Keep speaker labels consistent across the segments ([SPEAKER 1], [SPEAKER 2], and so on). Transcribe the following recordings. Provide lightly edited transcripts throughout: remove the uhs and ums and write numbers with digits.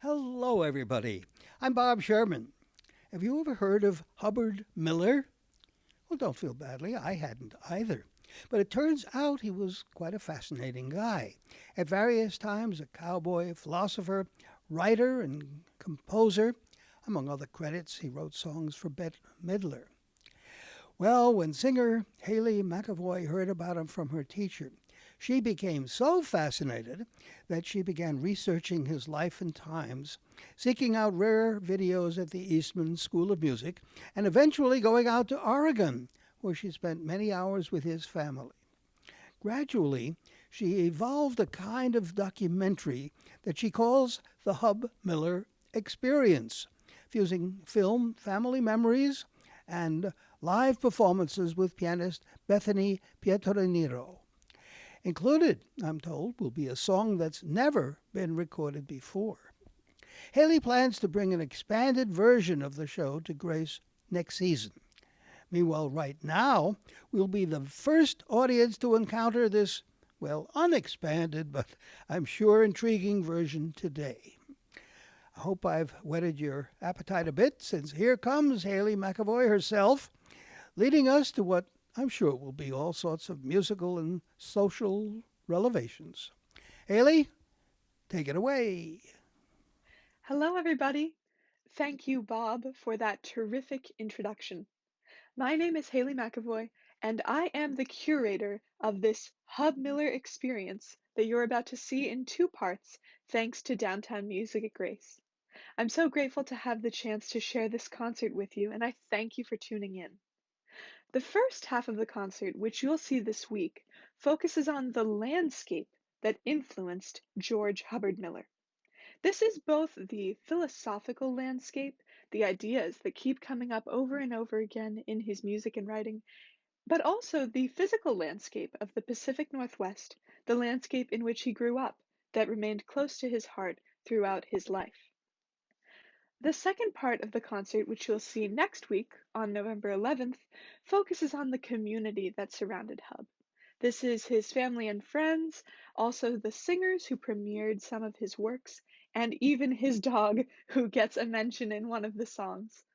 [SPEAKER 1] Hello, everybody. I'm Bob Sherman. Have you ever heard of Hubbard Miller? Well, don't feel badly. I hadn't either. But it turns out he was quite a fascinating guy. At various times, a cowboy, philosopher, writer, and composer. Among other credits, he wrote songs for Bette Midler. Well, when singer Hailey Mcavoy heard about him from her teacher, she became so fascinated that she began researching his life and times, seeking out rare videos at the Eastman School of Music, and eventually going out to Oregon, where she spent many hours with his family. Gradually, she evolved a kind of documentary that she calls the Hub Miller Experience, fusing film, family memories, and live performances with pianist Bethany Pietroniro. Included, I'm told, will be a song that's never been recorded before. Hailey plans to bring an expanded version of the show to Grace next season. Meanwhile, right now, we'll be the first audience to encounter this, well, unexpanded, but I'm sure intriguing version today. I hope I've whetted your appetite a bit, since here comes Hailey Mcavoy herself, leading us to what I'm sure will be all sorts of musical and social revelations. Hailey, take it away.
[SPEAKER 2] Hello, everybody. Thank you, Bob, for that terrific introduction. My name is Hailey Mcavoy, and I am the curator of this Hub Miller experience that you're about to see in two parts, thanks to Downtown Music at Grace. I'm so grateful to have the chance to share this concert with you, and I thank you for tuning in. The first half of the concert, which you'll see this week, focuses on the landscape that influenced George Hubbard Miller. This is both the philosophical landscape, the ideas that keep coming up over and over again in his music and writing, but also the physical landscape of the Pacific Northwest, the landscape in which he grew up, that remained close to his heart throughout his life. The second part of the concert, which you'll see next week on November 11th, focuses on the community that surrounded Hub. This is his family and friends, also the singers who premiered some of his works, and even his dog, who gets a mention in one of the songs.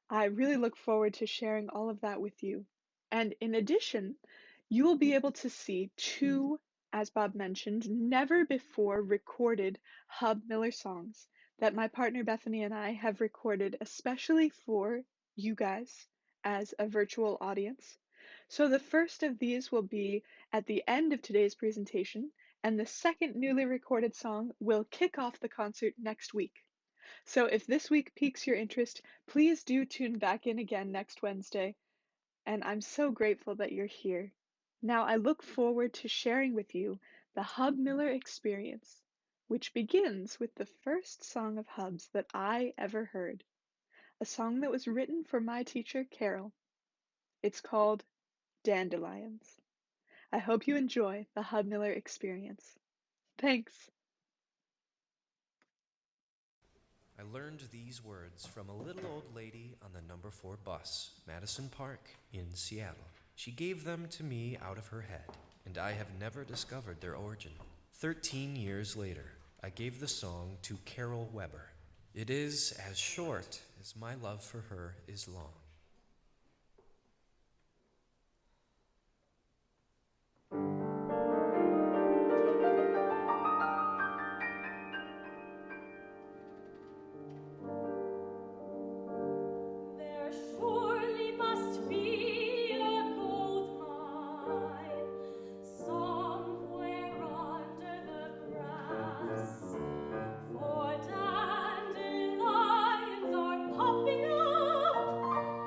[SPEAKER 2] I really look forward to sharing all of that with you. And in addition, you will be able to see two, as Bob mentioned, never before recorded Hub Miller songs that my partner Bethany and I have recorded especially for you guys as a virtual audience. So the first of these will be at the end of today's presentation, and the second newly recorded song will kick off the concert next week. So if this week piques your interest, please do tune back in again next Wednesday. And I'm so grateful that you're here. Now I look forward to sharing with you the Hub Miller experience, which begins with the first song of Hub's that I ever heard, a song that was written for my teacher, Carol. It's called Dandelions. I hope you enjoy the Hub Miller experience. Thanks.
[SPEAKER 3] I learned these words from a little old lady on the number 4 bus, Madison Park, in Seattle. She gave them to me out of her head, and I have never discovered their origin. 13 years later, I gave the song to Carol Weber. It is as short as my love for her is long.
[SPEAKER 4] There surely must be a gold mine somewhere under the grass, for dandelions are popping up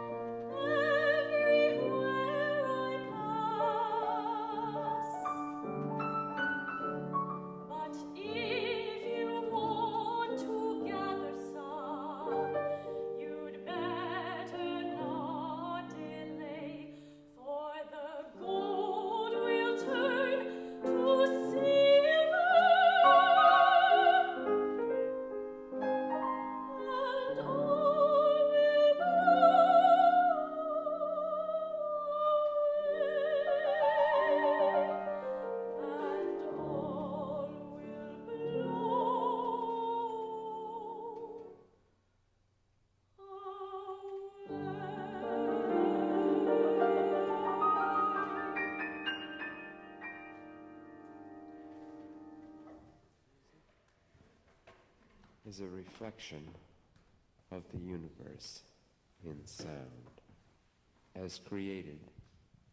[SPEAKER 5] is a reflection of the universe in sound, as created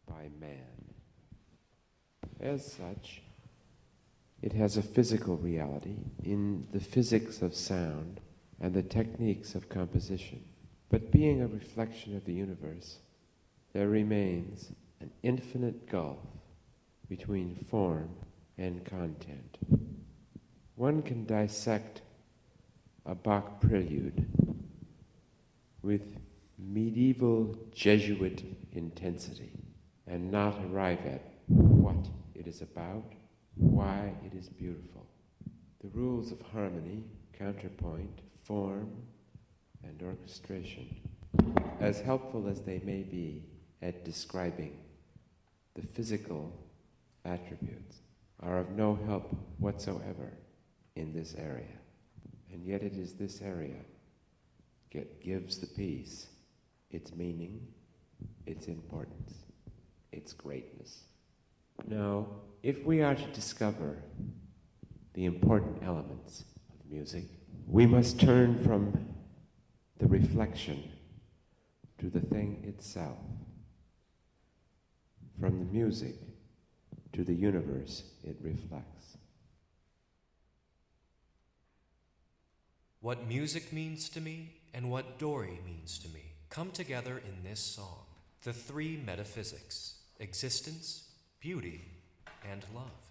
[SPEAKER 5] by man. As such, it has a physical reality in the physics of sound and the techniques of composition. But being a reflection of the universe, there remains an infinite gulf between form and content. One can dissect a Bach prelude with medieval Jesuit intensity and not arrive at what it is about, why it is beautiful. The rules of harmony, counterpoint, form, and orchestration, as helpful as they may be at describing the physical attributes, are of no help whatsoever in this area. And yet it is this area that gives the piece its meaning, its importance, its greatness. Now, if we are to discover the important elements of music, we must turn from the reflection to the thing itself, from the music to the universe it reflects.
[SPEAKER 3] What music means to me and what Dory means to me come together in this song. The three metaphysics: existence, beauty, and love.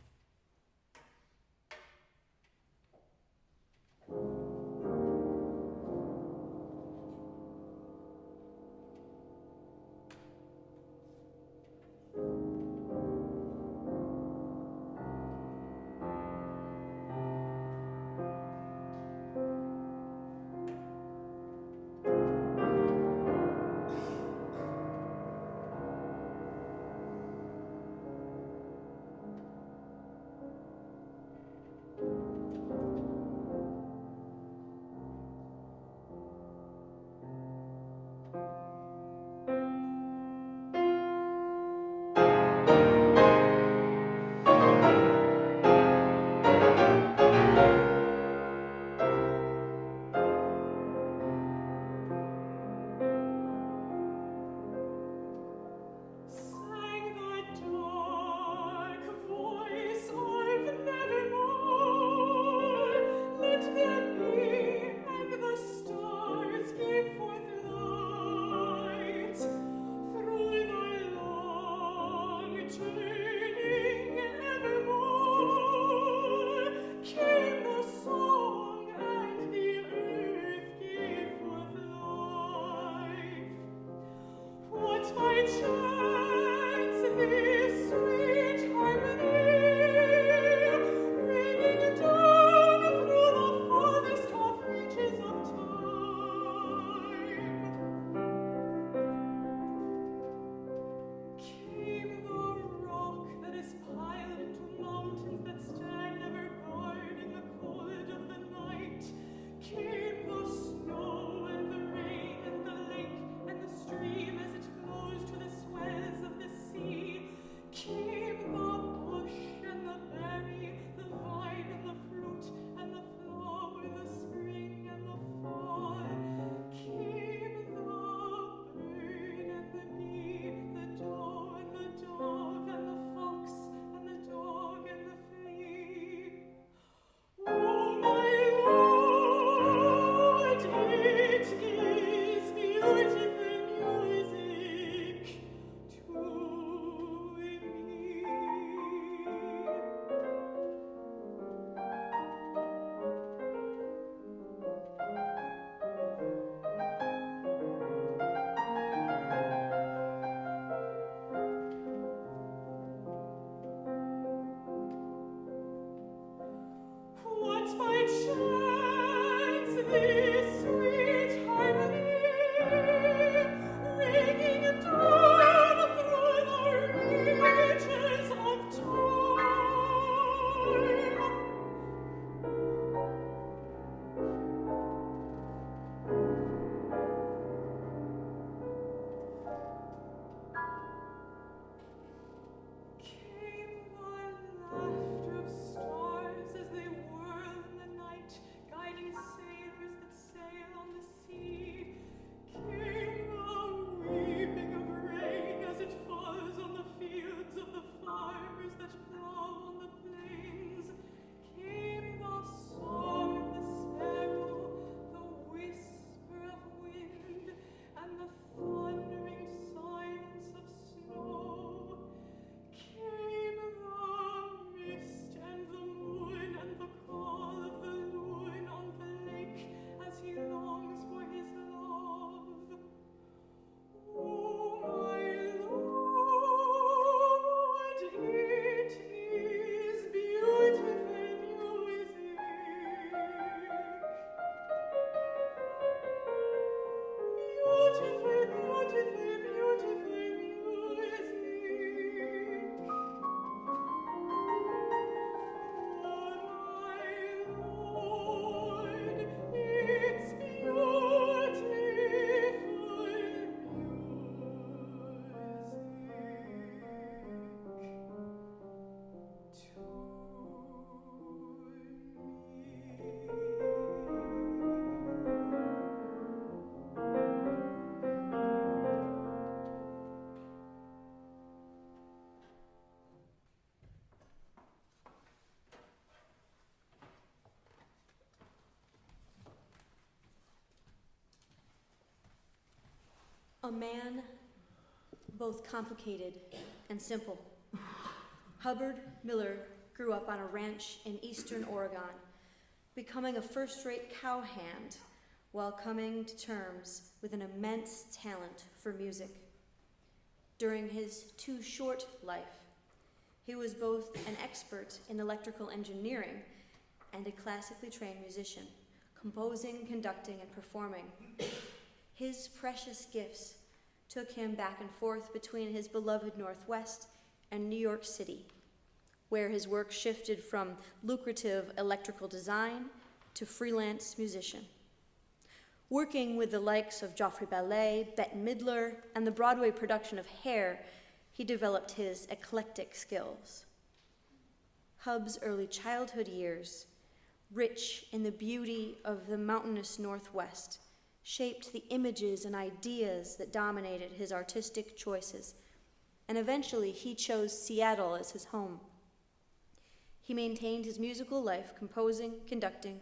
[SPEAKER 4] Sang the dark voice of nevermore. Let there be, and the stars gave forth light. Through thy long journeying evermore came the song, and the earth gave forth life. What by chance this sweet harmony, raining down through the farthest off reaches of time? Came the rock that is piled into mountains that stand never guard in the cold of the night. Came the snow and the rain and the lake and the stream as it flows to this
[SPEAKER 6] A man both complicated and simple. Hubbard Miller grew up on a ranch in eastern Oregon, becoming a first-rate cowhand while coming to terms with an immense talent for music. During his too short life, he was both an expert in electrical engineering and a classically trained musician, composing, conducting, and performing. His precious gifts took him back and forth between his beloved Northwest and New York City, where his work shifted from lucrative electrical design to freelance musician. Working with the likes of Joffrey Ballet, Bette Midler, and the Broadway production of Hair, he developed his eclectic skills. Hub's early childhood years, rich in the beauty of the mountainous Northwest, shaped the images and ideas that dominated his artistic choices, and eventually he chose Seattle as his home. He maintained his musical life composing, conducting,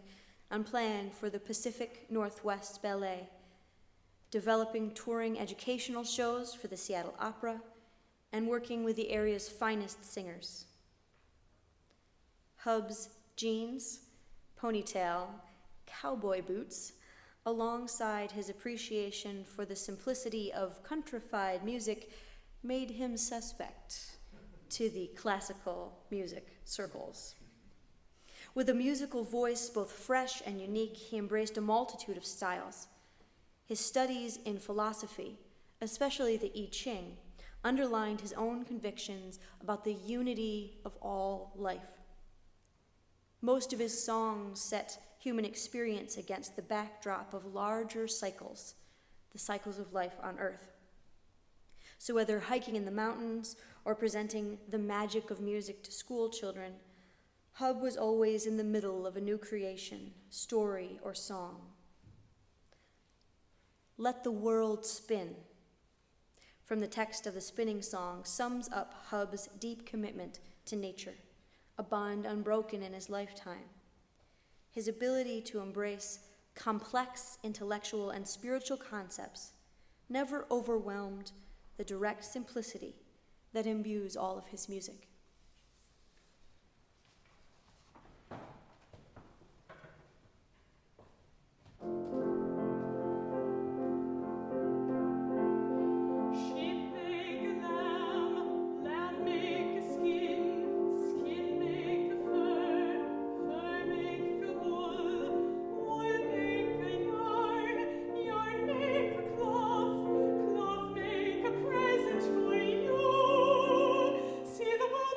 [SPEAKER 6] and playing for the Pacific Northwest Ballet, developing touring educational shows for the Seattle Opera, and working with the area's finest singers. Hub's jeans, ponytail, cowboy boots, alongside his appreciation for the simplicity of countrified music, made him suspect to the classical music circles. With a musical voice both fresh and unique, he embraced a multitude of styles. His studies in philosophy, especially the I Ching, underlined his own convictions about the unity of all life. Most of his songs set human experience against the backdrop of larger cycles, the cycles of life on Earth. So whether hiking in the mountains or presenting the magic of music to school children, Hub was always in the middle of a new creation, story, or song. Let the World Spin, from the text of the spinning song, sums up Hub's deep commitment to nature, a bond unbroken in his lifetime. His ability to embrace complex intellectual and spiritual concepts never overwhelmed the direct simplicity that imbues all of his music.
[SPEAKER 4] Sheep make a lamb, lamb make a skin, skin make a fur, fur make a wool, wool make a yarn, yarn make a cloth, cloth make a present for you. See the world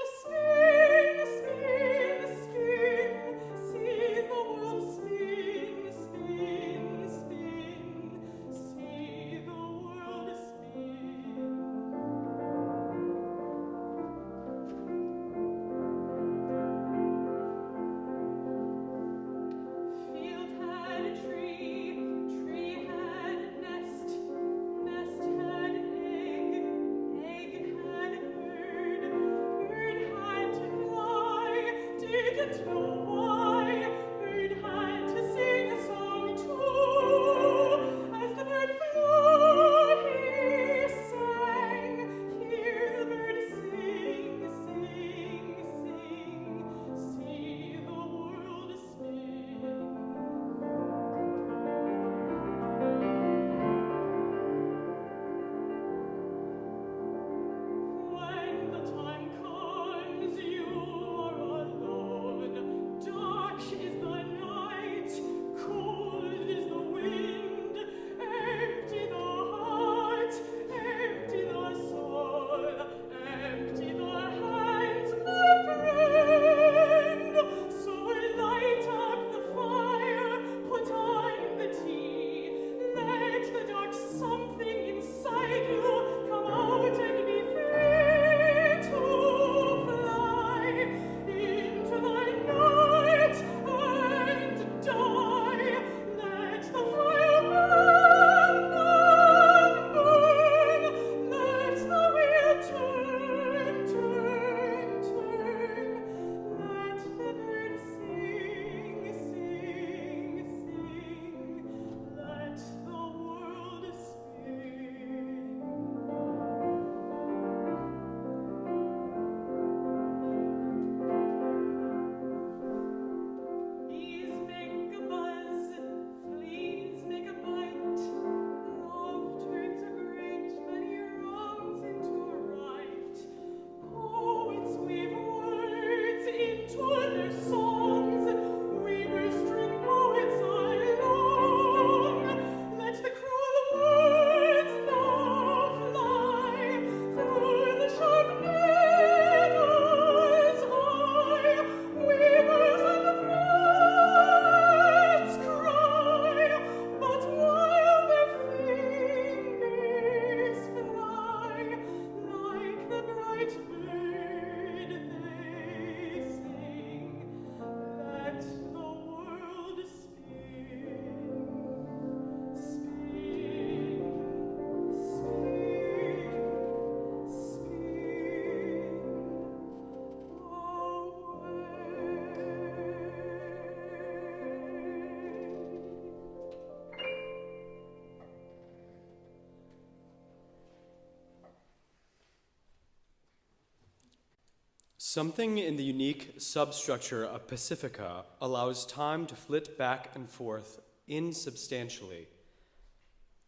[SPEAKER 7] Something in the unique substructure of Pacifica allows time to flit back and forth insubstantially.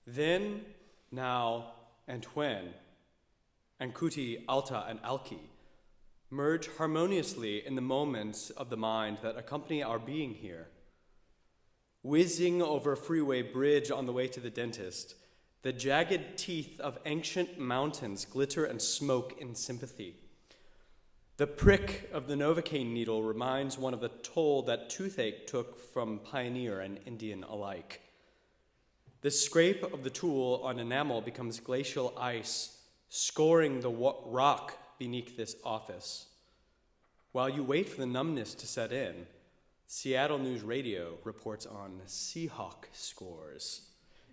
[SPEAKER 7] Then, now, and when, and Kuti, Alta, and Alki merge harmoniously in the moments of the mind that accompany our being here. Whizzing over a freeway bridge on the way to the dentist, the jagged teeth of ancient mountains glitter and smoke in sympathy. The prick of the Novocaine needle reminds one of the toll that toothache took from pioneer and Indian alike. The scrape of the tool on enamel becomes glacial ice, scoring the rock beneath this office. While you wait for the numbness to set in, Seattle News Radio reports on Seahawk scores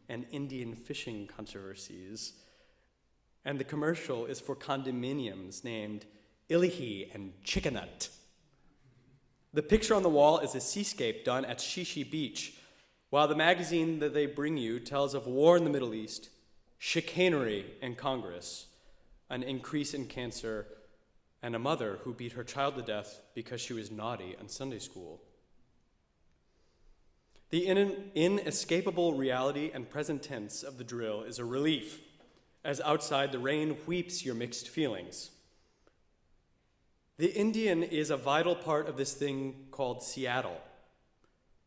[SPEAKER 7] and Indian fishing controversies, and the commercial is for condominiums named Illihi and Chickenut. The picture on the wall is a seascape done at Shishi Beach, while the magazine that they bring you tells of war in the Middle East, chicanery in Congress, an increase in cancer, and a mother who beat her child to death because she was naughty in Sunday school. The inescapable reality and present tense of the drill is a relief, as outside the rain weeps your mixed feelings. The Indian is a vital part of this thing called Seattle.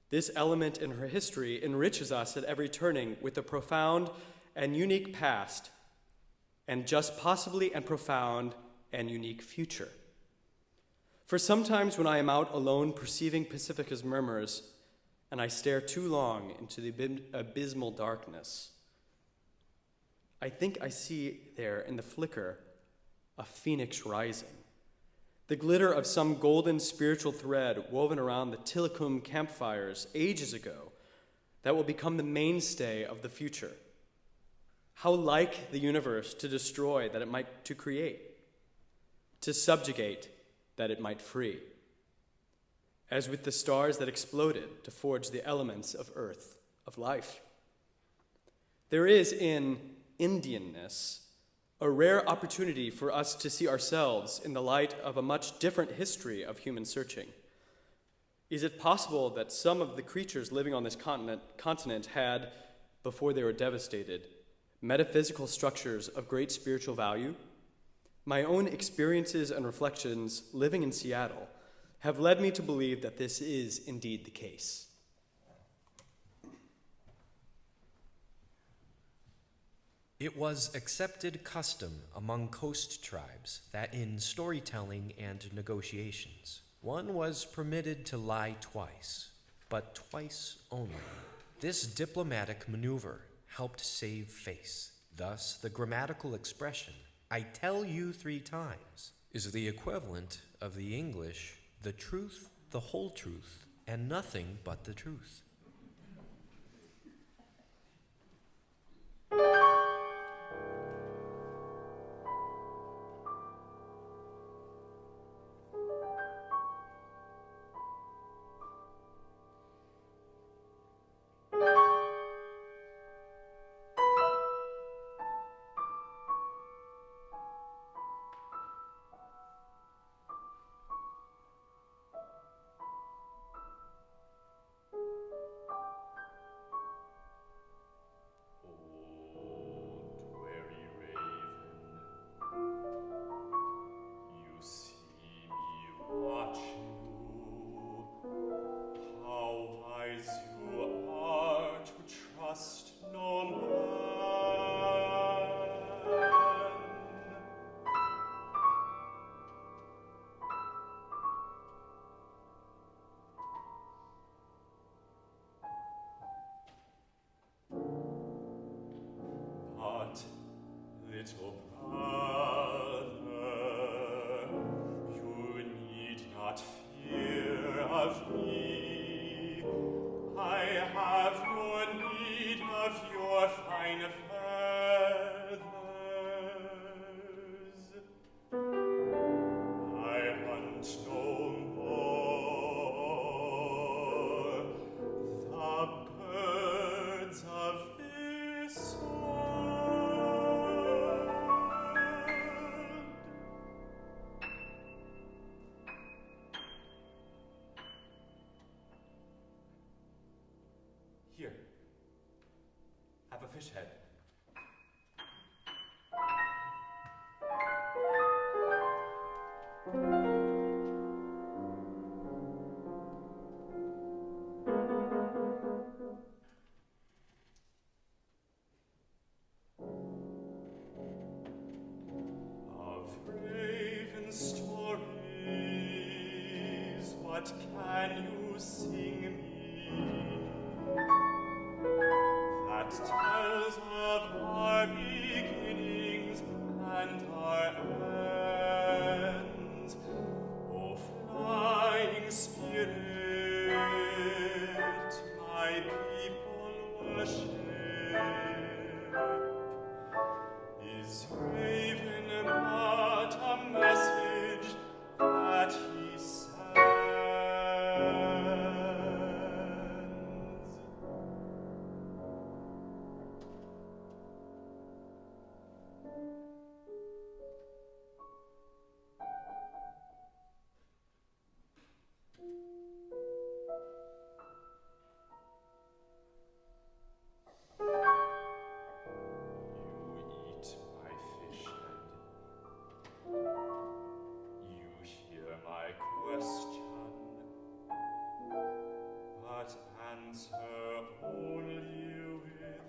[SPEAKER 7] This element in her history enriches us at every turning with a profound and unique past, and just possibly and profound and unique future. For sometimes when I am out alone perceiving Pacifica's murmurs, and I stare too long into the abysmal darkness, I think I see there in the flicker a phoenix rising, the glitter of some golden spiritual thread woven around the Tilikum campfires ages ago that will become the mainstay of the future. How like the universe to destroy that it might to create, to subjugate that it might free, as with the stars that exploded to forge the elements of earth, of life. There is in Indianness a rare opportunity for us to see ourselves in the light of a much different history of human searching. Is it possible that some of the creatures living on this continent had, before they were devastated, metaphysical structures of great spiritual value? My own experiences and reflections living in Seattle have led me to believe that this is indeed the case.
[SPEAKER 3] It was accepted custom among coast tribes that in storytelling and negotiations, one was permitted to lie twice, but twice only. This diplomatic maneuver helped save face. Thus, the grammatical expression, "I tell you 3 times," is the equivalent of the English, "the truth, the whole truth, and nothing but the truth."
[SPEAKER 8] Little brother, you need not fear of me. I have no need of your fine feathers. I hunt no more the birds of this world. fish head. Of raven stories, what can you sing me that tells of our beginnings and our ends? O flying spirit, my people worship. Is raven but a message that he sends? You eat my fish head. You hear my question, but answer only with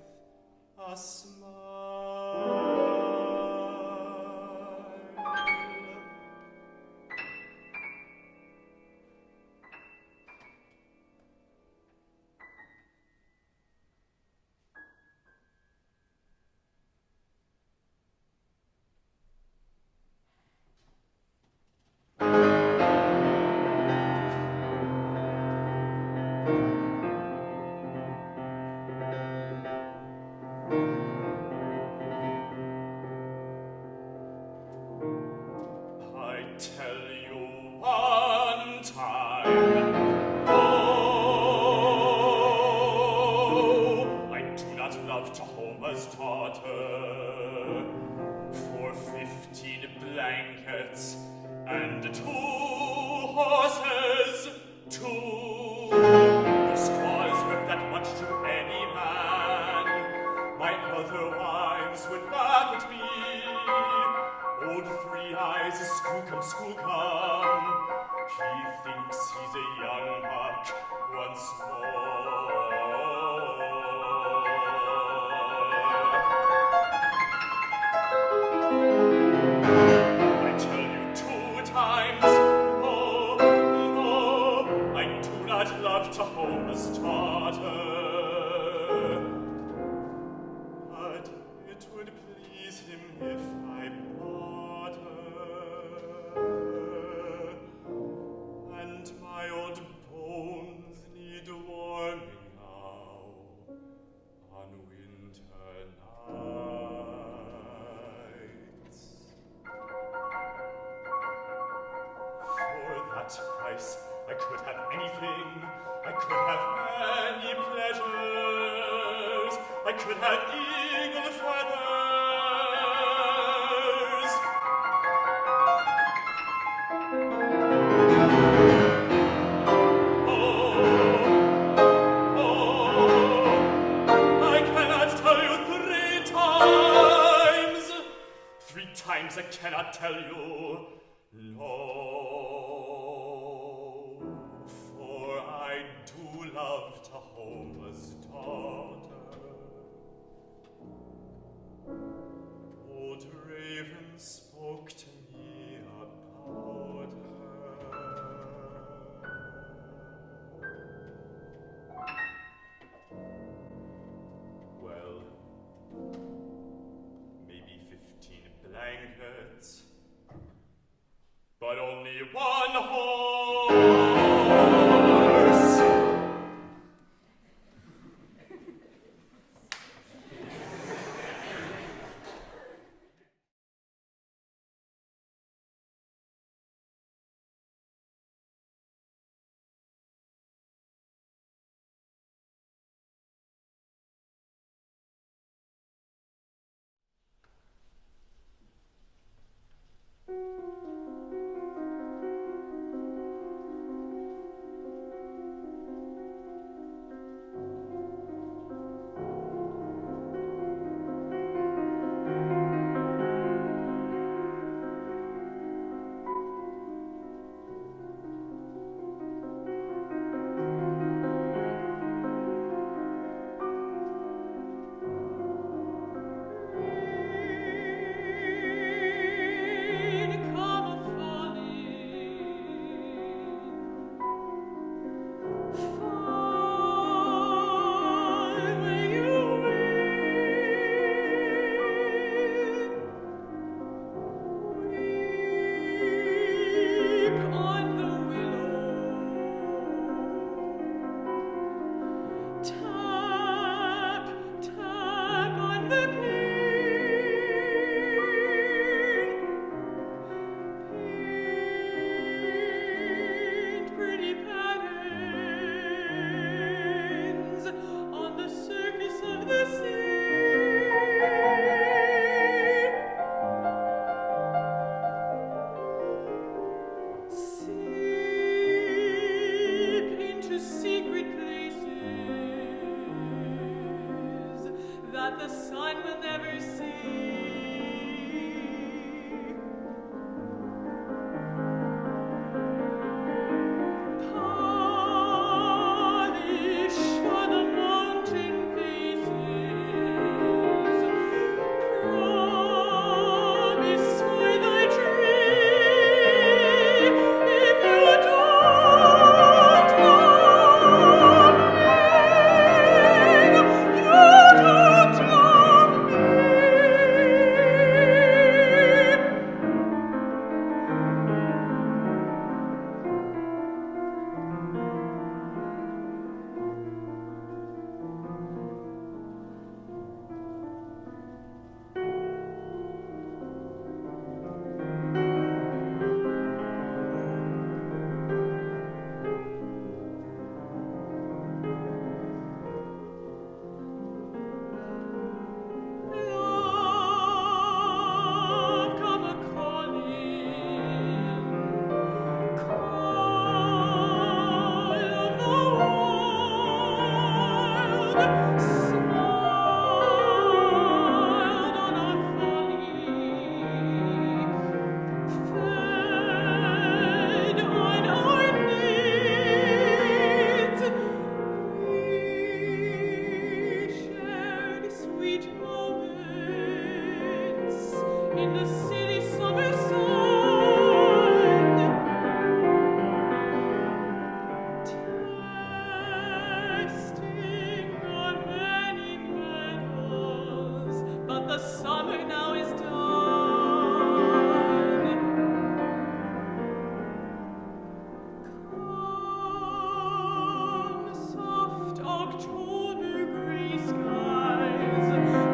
[SPEAKER 8] a smile. I tell you one time, oh, I do not love Jehovah's daughter for 15 blankets and 2 horses, 2. The squaws worth that much to any man. My other wives would laugh at me. Old Three Eyes, skookum, skookum. He thinks he's a young buck once more. I tell you 2 times, no, no, I do not love Jehovah's daughter. But it would please him if I bought her, and my old bones need warming now on winter nights. For that price I could have anything, I could have many pleasures, I could have eagle feathers. I cannot tell you 3 times. 3 times I cannot tell you. No, for I do love Jehovah's daughter. Old Raven spoke to me about her. Well, maybe 15 blankets, but only 1 horse.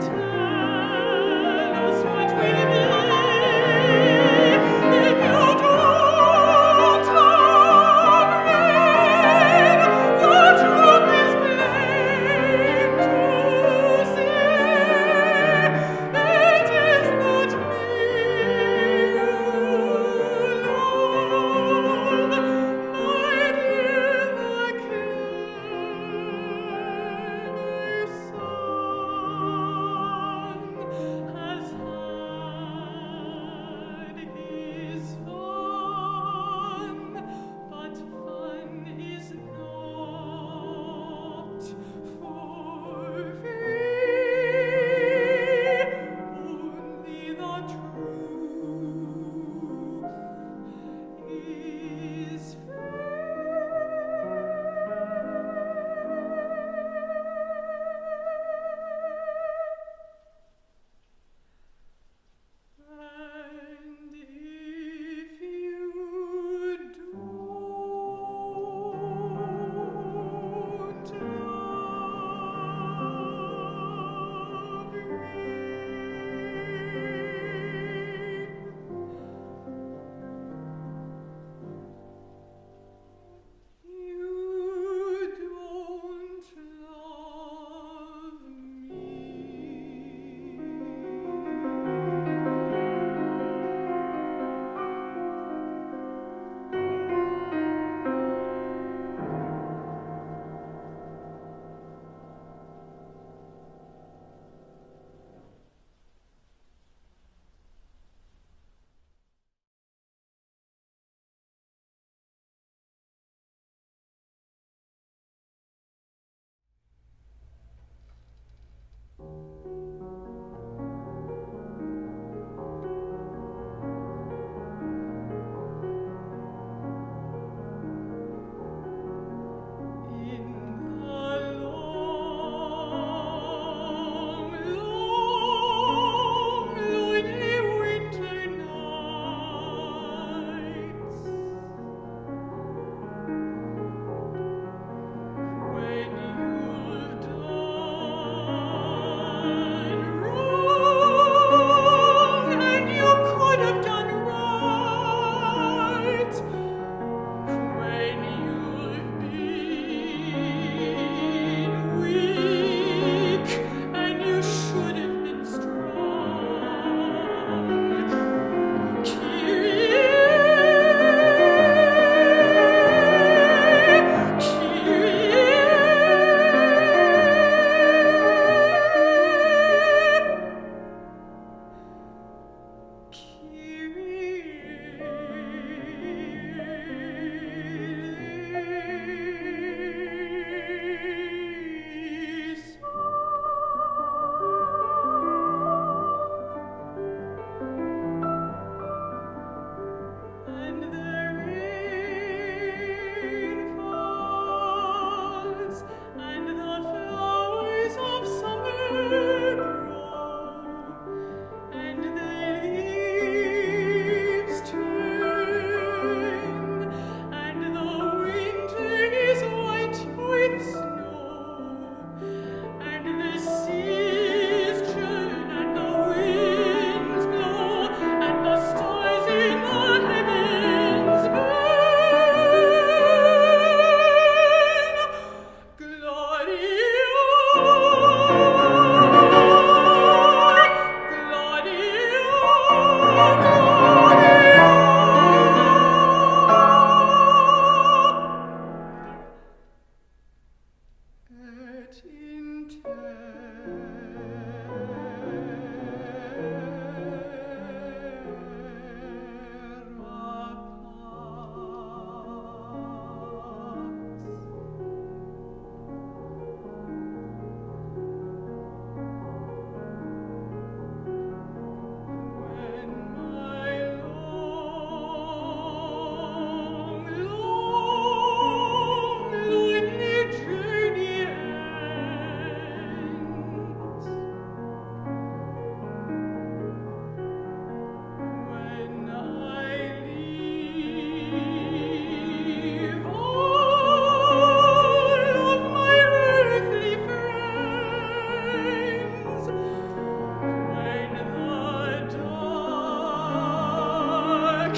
[SPEAKER 4] Tell us what will be.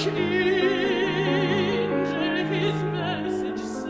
[SPEAKER 4] archangel his message sends.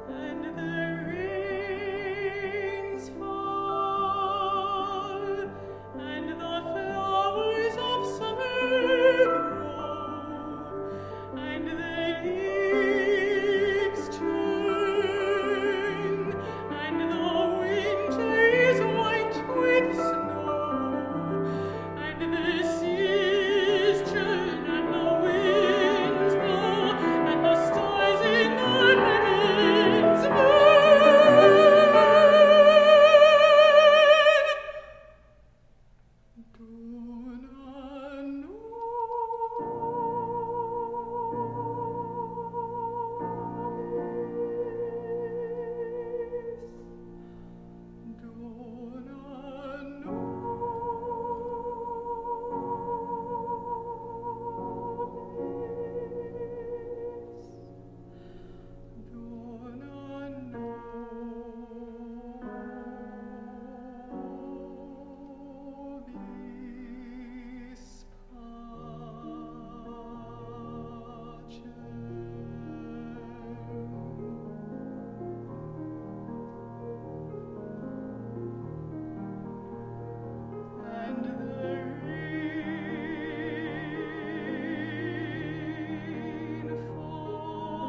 [SPEAKER 4] And the rains fall, and the flowers of summer grow, and the leaves turn, and the winter is white with snow, and the seas churn, and the winds blow, and the stars in the heavens burn. And the rain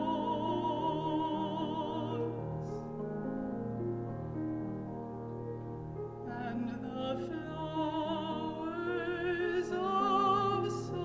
[SPEAKER 4] falls, and the flowers of summer.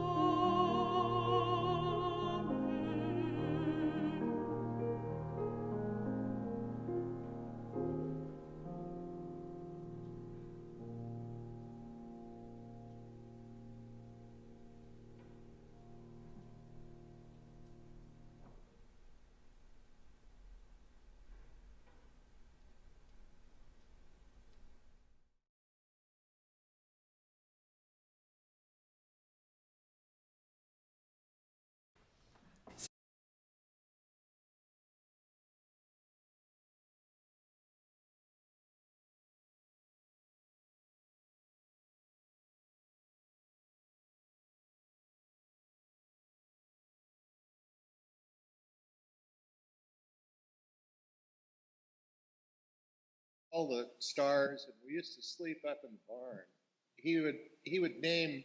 [SPEAKER 9] all the stars, and we used to sleep up in the barn. He would name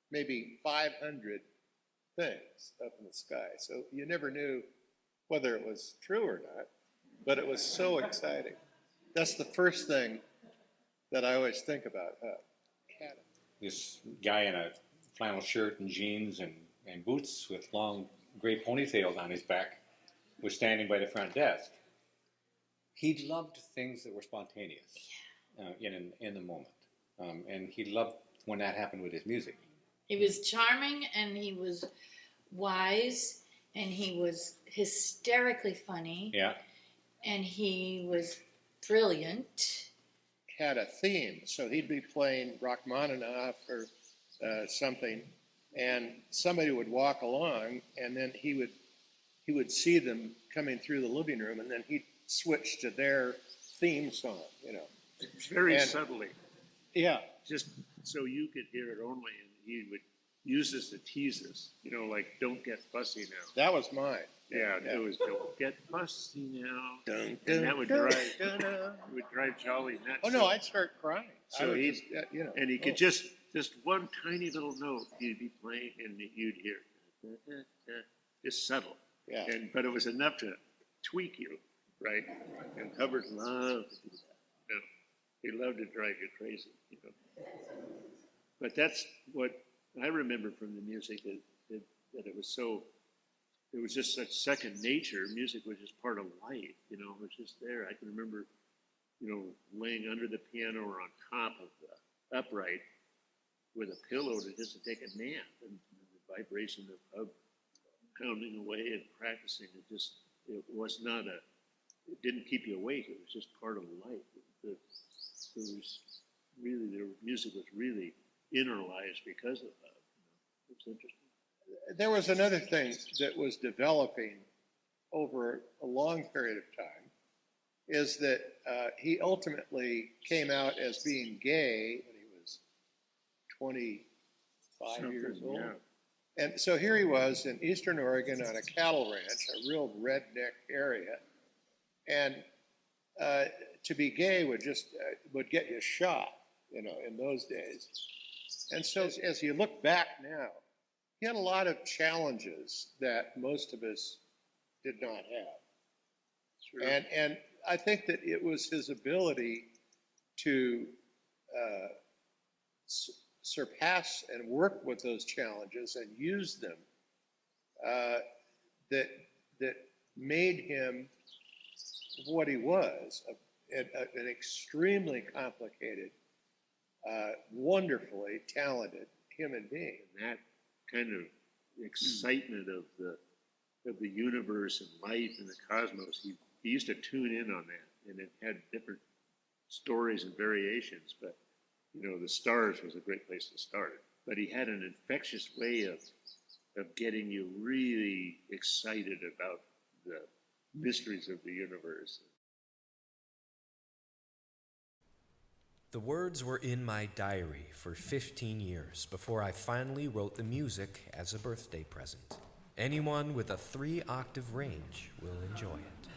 [SPEAKER 9] maybe 500 things up in the sky. So you never knew whether it was true or not, but it was so exciting. That's the first thing that I always think about.
[SPEAKER 10] This guy in a flannel shirt and jeans and boots with long gray ponytails on his back was standing by the front desk. He loved things that were spontaneous in the moment. And he loved when that happened with his music.
[SPEAKER 11] He was charming, and he was wise, and he was hysterically funny.
[SPEAKER 10] Yeah.
[SPEAKER 11] And he was brilliant.
[SPEAKER 9] Had a theme, so he'd be playing Rachmaninoff or something, and somebody would walk along, and then he would see them coming through the living room, and then he'd switch to their theme song,
[SPEAKER 12] Very subtly.
[SPEAKER 9] Yeah.
[SPEAKER 12] Just so you could hear it only, and he would use this to tease us, like, don't get fussy now.
[SPEAKER 9] That was mine.
[SPEAKER 12] Yeah, it was don't get fussy now.
[SPEAKER 9] Dun,
[SPEAKER 12] And that would drive Jolly nuts.
[SPEAKER 9] Oh no, I'd start crying.
[SPEAKER 12] So he's, and he could
[SPEAKER 9] oh.
[SPEAKER 12] just one tiny little note he'd be playing, and you'd hear, just subtle.
[SPEAKER 9] Yeah.
[SPEAKER 12] But it was enough to tweak you, right? And Hubbard loved to do that. He loved to drive you crazy, But that's what I remember from the music, that it was so. It was just such second nature. Music was just part of life, it was just there. I can remember laying under the piano or on top of the upright with a pillow just to take a nap, and the vibration of pounding away and practicing, it was not it didn't keep you awake. It was just part of life. Their music was really in our lives because of that. It was interesting.
[SPEAKER 9] There was another thing that was developing over a long period of time, is that he ultimately came out as being gay when he was 25 years old.
[SPEAKER 12] Yeah.
[SPEAKER 9] And so here he was in Eastern Oregon on a cattle ranch, a real redneck area. And to be gay would get you shot, in those days. And so as you look back now, he had a lot of challenges that most of us did not have.
[SPEAKER 12] Sure.
[SPEAKER 9] And I think that it was his ability to surpass and work with those challenges and use them that made him what he was, an extremely complicated, wonderfully talented human being.
[SPEAKER 12] And that kind of excitement of the universe and life and the cosmos, he used to tune in on that, and it had different stories and variations, but the stars was a great place to start. But he had an infectious way of getting you really excited about the mysteries of the universe.
[SPEAKER 3] The words were in my diary for 15 years before I finally wrote the music as a birthday present. Anyone with a 3-octave range will enjoy it.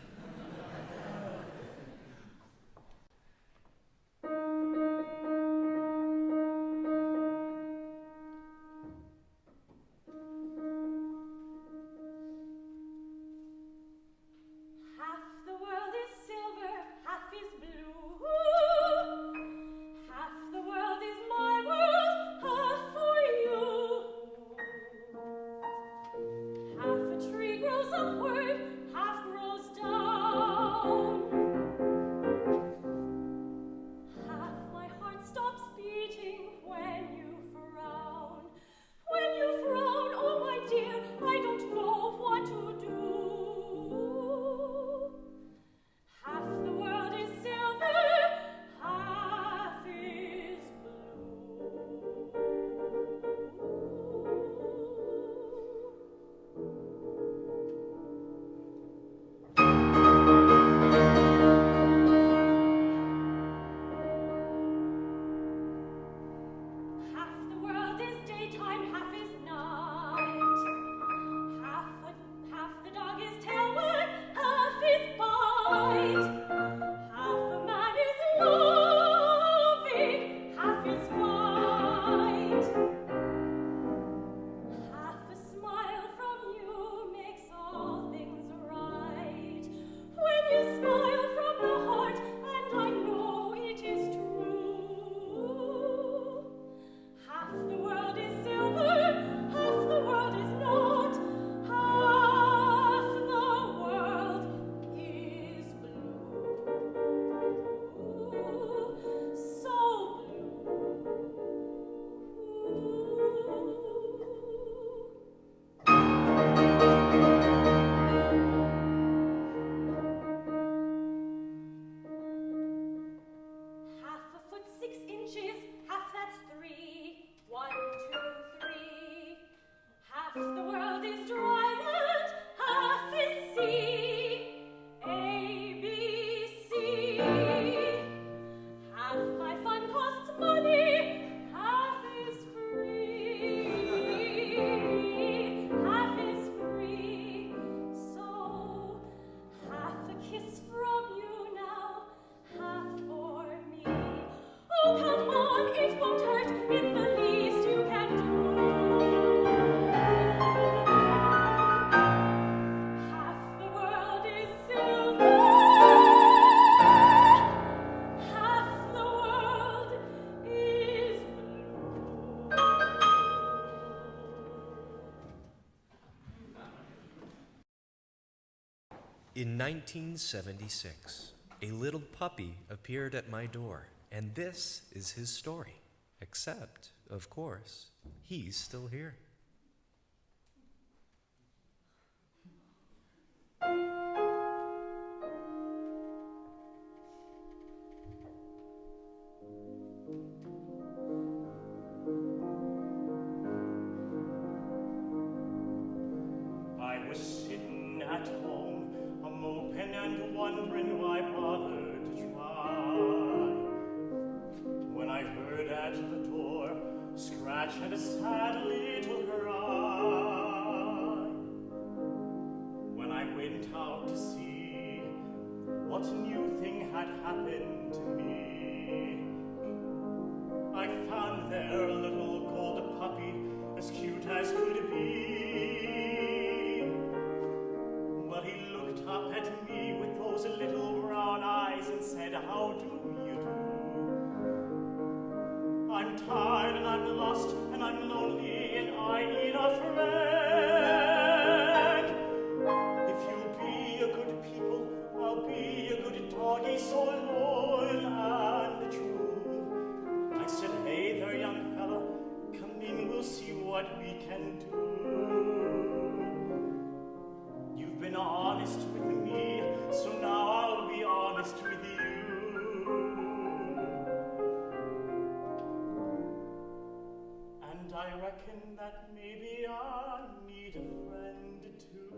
[SPEAKER 3] In 1976, a little puppy appeared at my door, and this is his story. Except, of course, he's still here.
[SPEAKER 8] I was sitting at home, moping and wondering why bother to try. When I heard at the door scratch and a sad little cry. When I went out to see what new thing had happened to me, I found there a little gold puppy as cute as could be. But he looked up at me with those little brown eyes and said, "How do you do? I'm tired and I'm lost and I'm lonely and I need a friend. If you'll be a good people, I'll be a good doggy, so loyal and true." I said, "Hey there, young fella, come in, we'll see what we can do. You've been honest with me, so now I'll be honest with you. And I reckon that maybe I need a friend too."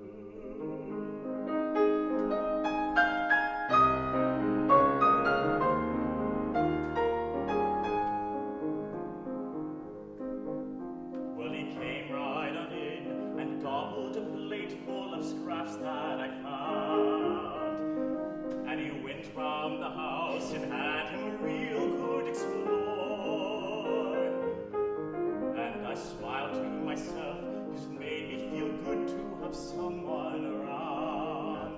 [SPEAKER 8] Well, he came right on in and gobbled a plate full of scraps that I found. And he went round the house and had him a real good explore. And I smiled to myself, 'cause it made me feel good to have someone around.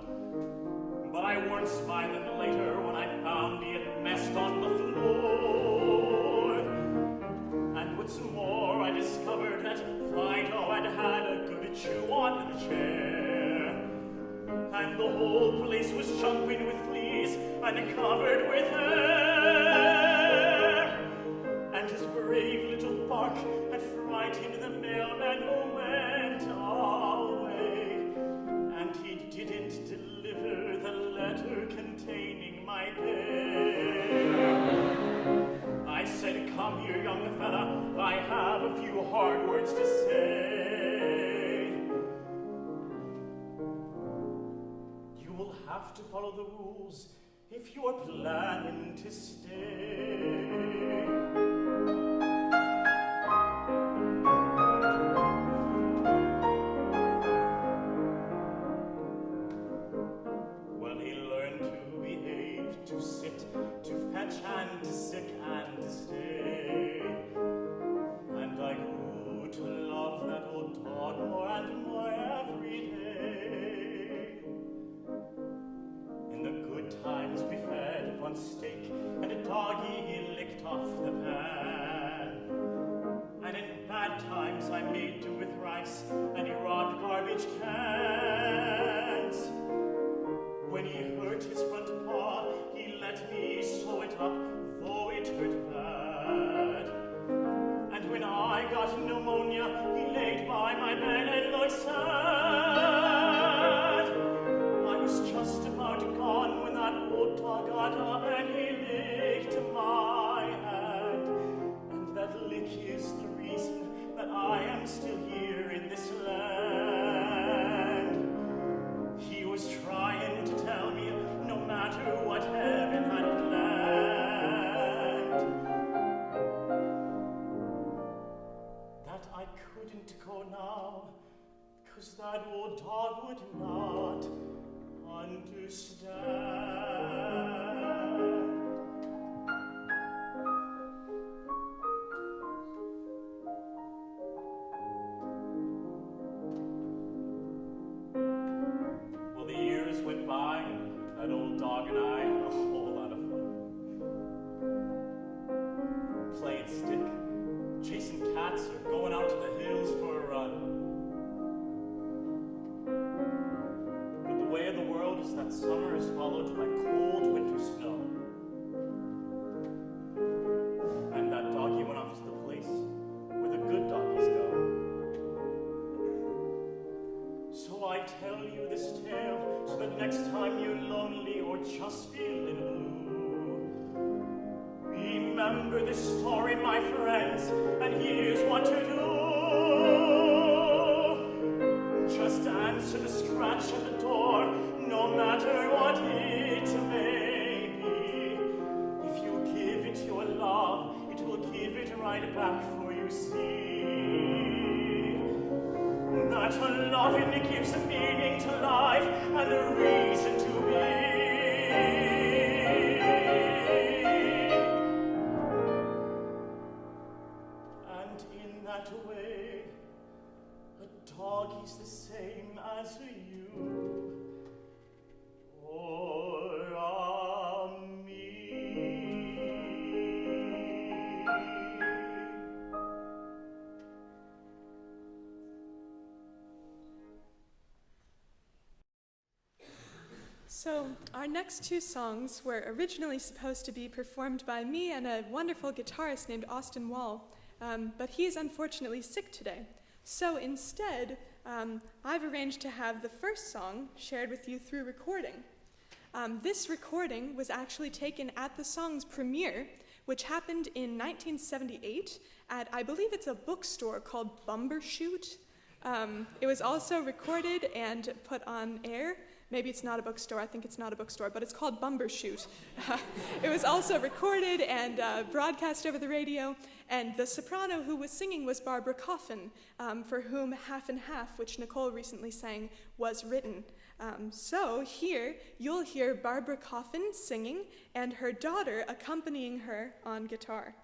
[SPEAKER 8] But I weren't smiling later when I found he had messed on the floor. And what's more, I discovered that Fido had had a good chew on the chair. And the whole place was jumping with fleas and covered with hair. And his brave little bark had frightened the mailman who went away. And he didn't deliver the letter containing my pair. I said, "Come here, young fella, I have a few hard words to say. You will have to follow the rules if you're planning to stay. Well, he learned to behave, to sit, to fetch, and to sick, and to stay. And I grew to love that old dog more and more every day. In the good times we fed upon steak, and a doggy he licked off the pan. And in bad times I made do with rice, and he robbed garbage cans. When he hurt his front paw, he let me sew it up, though it hurt bad. And when I got pneumonia, he laid by my bed and looked sad. I was just about gone when that old dog got up and he licked my hand. And that lick is the reason that I am still here in this land. He was trying to tell me no matter what heaven had planned, that I couldn't go now, 'cause that old dog would not understand. Well, the years went by, that old dog and I had a whole lot of fun. Playing stick, chasing cats, or going out to the hills for a run. But the way of the world clouds that summer is followed by cold winter snow. And that doggy went off to the place where the good doggies go. So I tell you this tale so that next time you're lonely or just feeling blue, remember this story, my friends, and here's what to do. Just answer the scratch at the door, no matter what it may be. If you give it your love, it will give it right back, for you see that loving gives meaning to life and a reason to be. And in that way, a dog is the same as you or me.
[SPEAKER 2] So, our next two songs were originally supposed to be performed by me and a wonderful guitarist named Austin Wall, but he is unfortunately sick today. So instead, I've arranged to have the first song shared with you through recording. This recording was actually taken at the song's premiere, which happened in 1978 at, I believe it's a bookstore called Bumbershoot. It was also recorded and put on air. Maybe it's not a bookstore, I think it's not a bookstore, but it's called Bumbershoot. It was also recorded and broadcast over the radio, and the soprano who was singing was Barbara Coffin, for whom Half and Half, which Nicole recently sang, was written. So here, you'll hear Barbara Coffin singing, and her daughter accompanying her on guitar.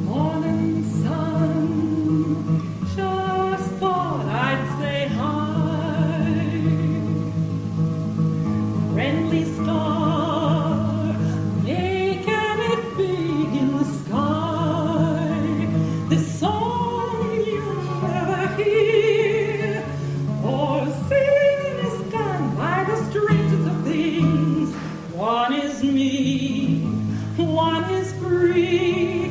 [SPEAKER 4] Morning sun, just thought I'd say hi. Friendly star, making it big in the sky. This song you'll never hear or sing is done by the strangest of things. One is me, one is free.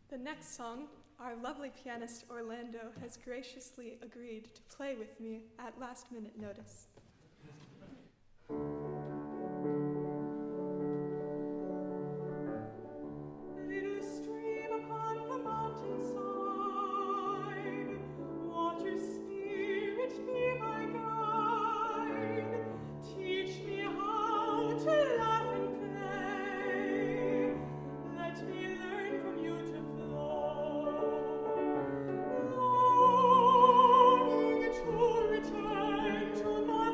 [SPEAKER 2] The next song, our lovely pianist Orlando has graciously agreed to play with me at last-minute notice.
[SPEAKER 4] Little stream upon the mountainside, water spirit be my guide. Teach me how to laugh and play. Let me learn from you to flow. Longing to return to my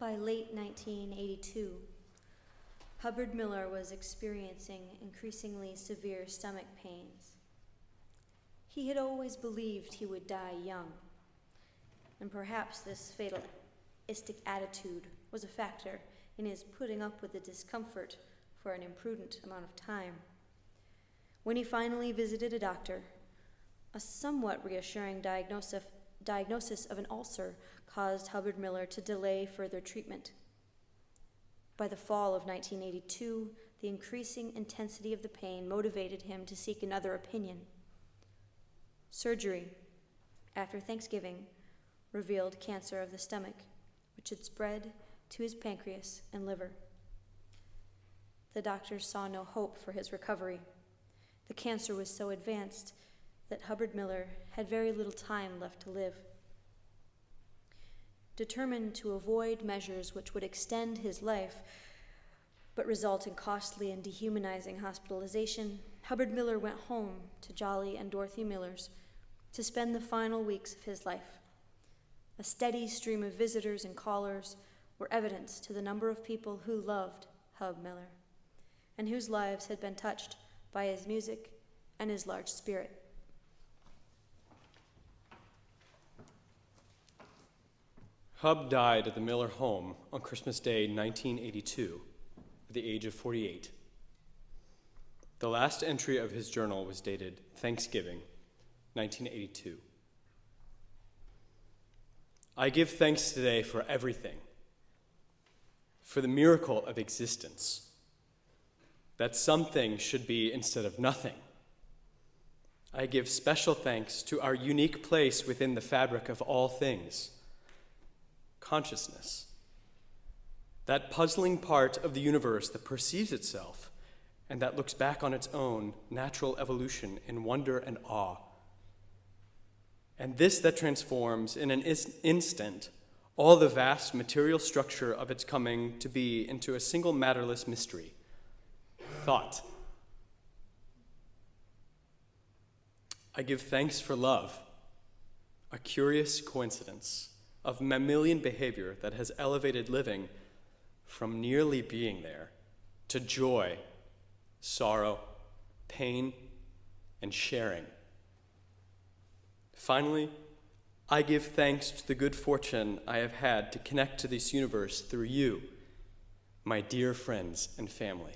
[SPEAKER 6] By late 1982, Hubbard Miller was experiencing increasingly severe stomach pains. He had always believed he would die young, and perhaps this fatalistic attitude was a factor in his putting up with the discomfort for an imprudent amount of time. When he finally visited a doctor, a somewhat reassuring diagnosis of an ulcer caused Hubbard Miller to delay further treatment. By the fall of 1982, the increasing intensity of the pain motivated him to seek another opinion. Surgery, after Thanksgiving, revealed cancer of the stomach, which had spread to his pancreas and liver. The doctors saw no hope for his recovery. The cancer was so advanced that Hubbard Miller had very little time left to live. Determined to avoid measures which would extend his life but result in costly and dehumanizing hospitalization, Hubbard Miller went home to Jolly and Dorothy Miller's to spend the final weeks of his life. A steady stream of visitors and callers were evidence to the number of people who loved Hub Miller and whose lives had been touched by his music and his large spirit.
[SPEAKER 7] Hub died at the Miller home on Christmas Day, 1982, at the age of 48. The last entry of his journal was dated Thanksgiving, 1982. I give thanks today for everything, for the miracle of existence, that something should be instead of nothing. I give special thanks to our unique place within the fabric of all things, consciousness, that puzzling part of the universe that perceives itself and that looks back on its own natural evolution in wonder and awe. And this that transforms in an instant all the vast material structure of its coming to be into a single matterless mystery, thought. I give thanks for love, a curious coincidence of mammalian behavior that has elevated living from nearly being there to joy, sorrow, pain, and sharing. Finally, I give thanks to the good fortune I have had to connect to this universe through you, my dear friends and family.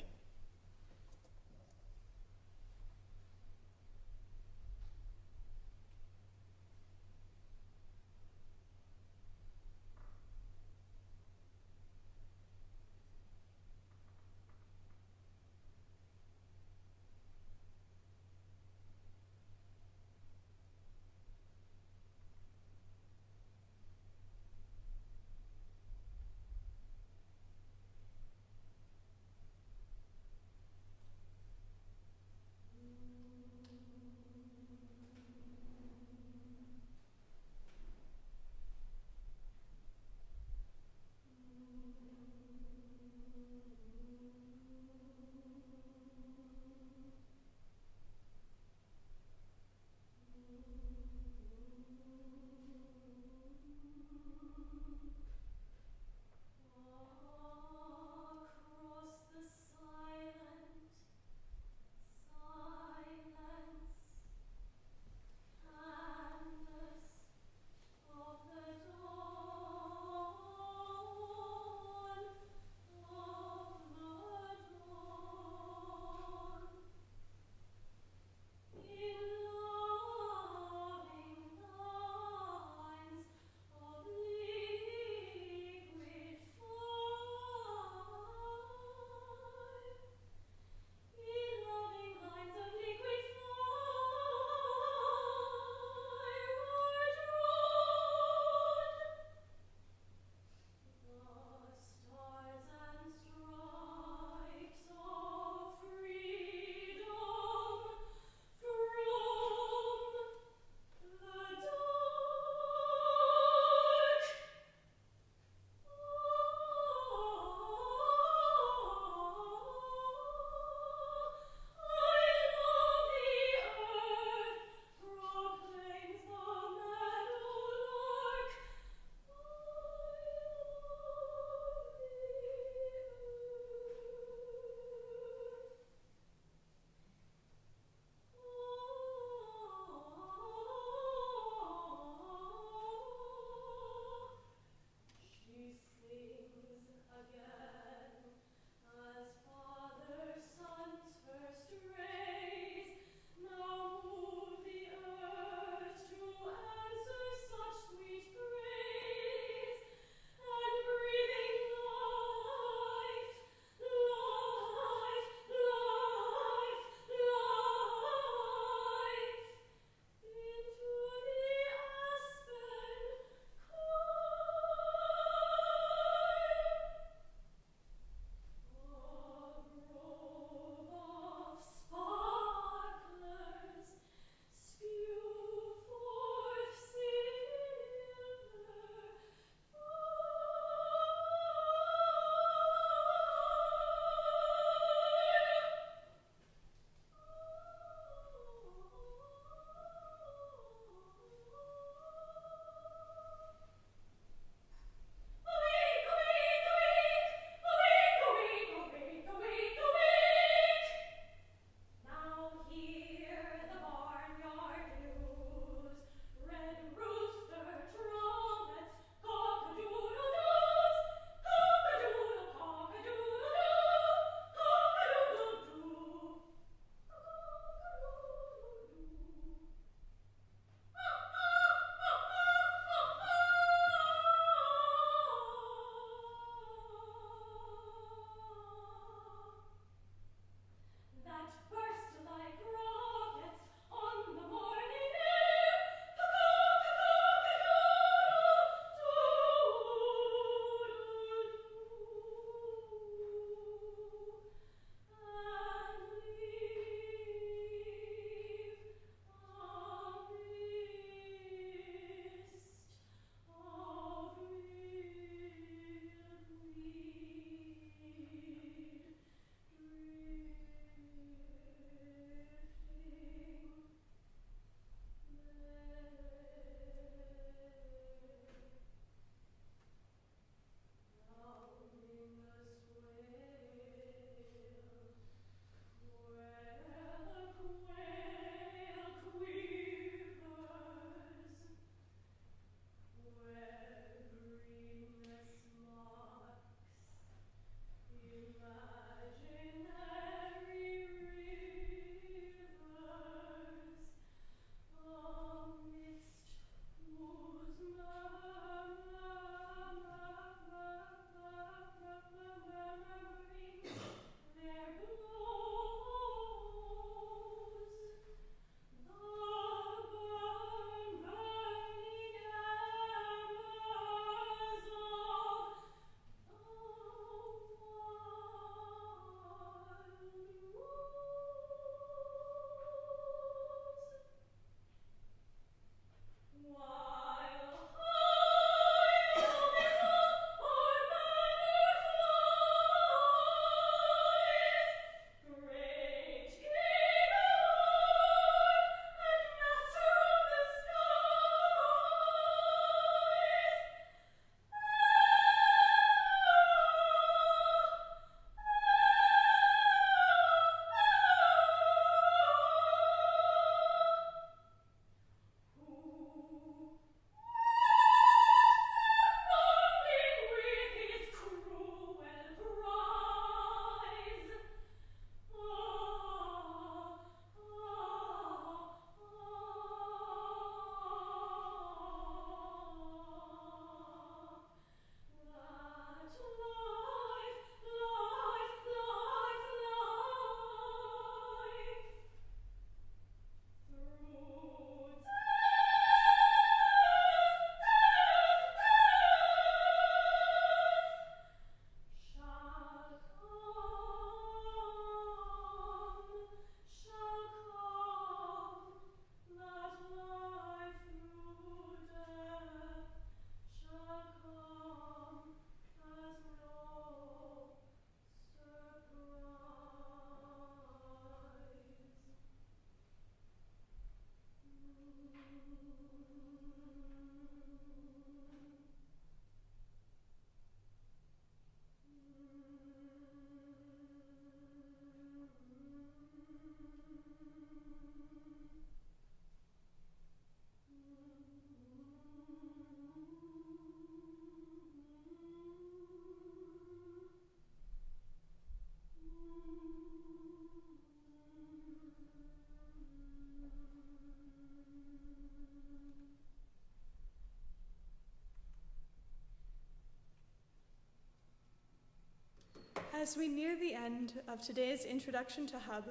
[SPEAKER 2] As we near the end of today's introduction to Hub,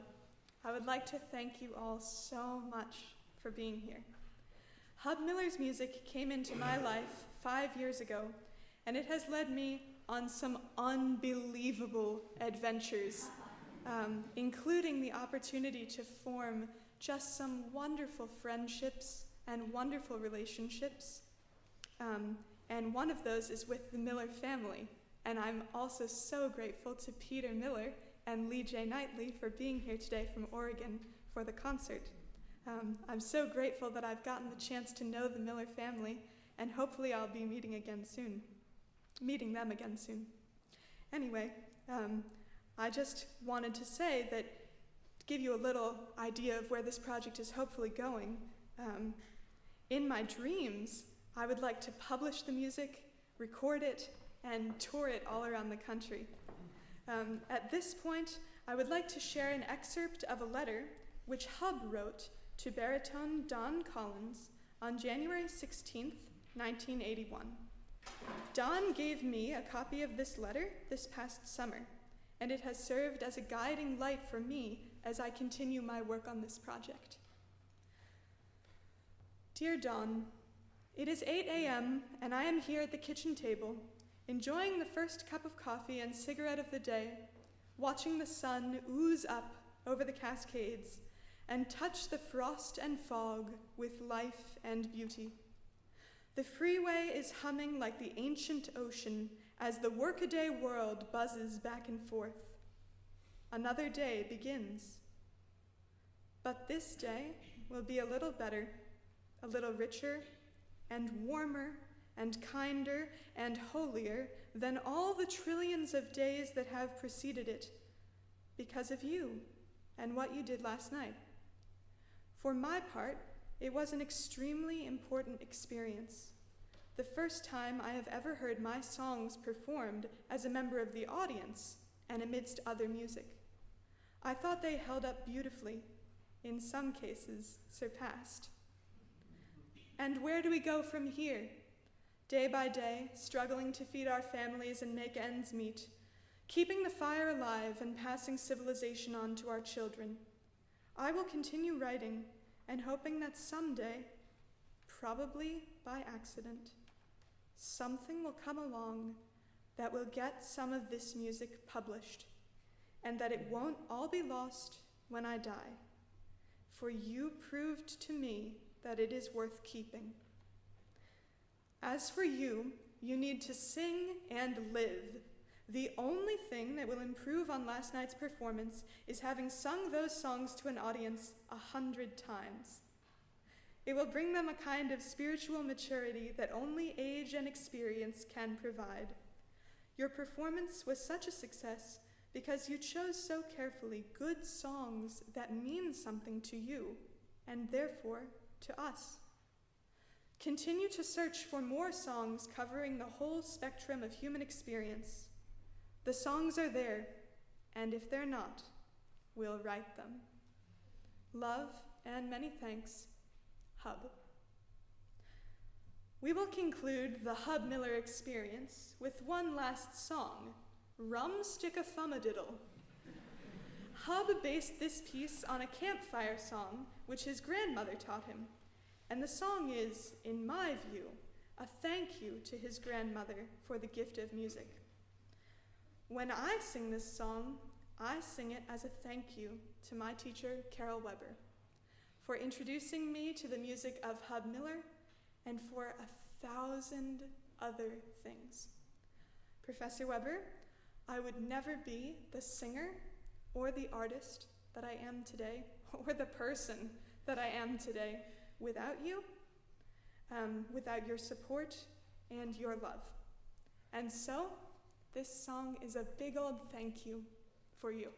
[SPEAKER 2] I would like to thank you all so much for being here. Hub Miller's music came into my life 5 years ago, and it has led me on some unbelievable adventures, including the opportunity to form just some wonderful friendships and wonderful relationships. And one of those is with the Miller family. And I'm also so grateful to Peter Miller and Lee J. Knightley for being here today from Oregon for the concert. I'm so grateful that I've gotten the chance to know the Miller family, and hopefully I'll be meeting them again soon. Anyway, I just wanted to say that, to give you a little idea of where this project is hopefully going, in my dreams, I would like to publish the music, record it, and tour it all around the country. At this point, I would like to share an excerpt of a letter which Hub wrote to baritone Don Collins on January 16th, 1981. Don gave me a copy of this letter this past summer, and it has served as a guiding light for me as I continue my work on this project. Dear Don, it is 8 a.m. and I am here at the kitchen table, enjoying the first cup of coffee and cigarette of the day, watching the sun ooze up over the Cascades and touch the frost and fog with life and beauty. The freeway is humming like the ancient ocean as the workaday world buzzes back and forth. Another day begins. But this day will be a little better, a little richer and warmer and kinder and holier than all the trillions of days that have preceded it, because of you and what you did last night. For my part, it was an extremely important experience. The first time I have ever heard my songs performed as a member of the audience and amidst other music. I thought they held up beautifully, in some cases surpassed. And where do we go from here? Day by day, struggling to feed our families and make ends meet, keeping the fire alive and passing civilization on to our children. I will continue writing and hoping that someday, probably by accident, something will come along that will get some of this music published, and that it won't all be lost when I die. For you proved to me that it is worth keeping. As for you, you need to sing and live. The only thing that will improve on last night's performance is having sung those songs to an audience 100 times. It will bring them a kind of spiritual maturity that only age and experience can provide. Your performance was such a success because you chose so carefully good songs that mean something to you, and therefore to us. Continue to search for more songs covering the whole spectrum of human experience. The songs are there, and if they're not, we'll write them. Love and many thanks, Hub. We will conclude the Hub Miller experience with one last song, Rum-Stick-a-Thumadiddle. Hub based this piece on a campfire song which his grandmother taught him, and the song is, in my view, a thank you to his grandmother for the gift of music. When I sing this song, I sing it as a thank you to my teacher, Carol Weber, for introducing me to the music of Hub Miller and for 1,000 other things. Professor Weber, I would never be the singer or the artist that I am today, or the person that I am today, without you, without your support and your love. And so, this song is a big old thank you for you.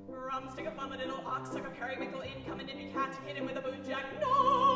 [SPEAKER 4] Rum, stick a thumb, a little ox, suck a periwinkle in, come and nippy cat, hit him with a boot jack. No!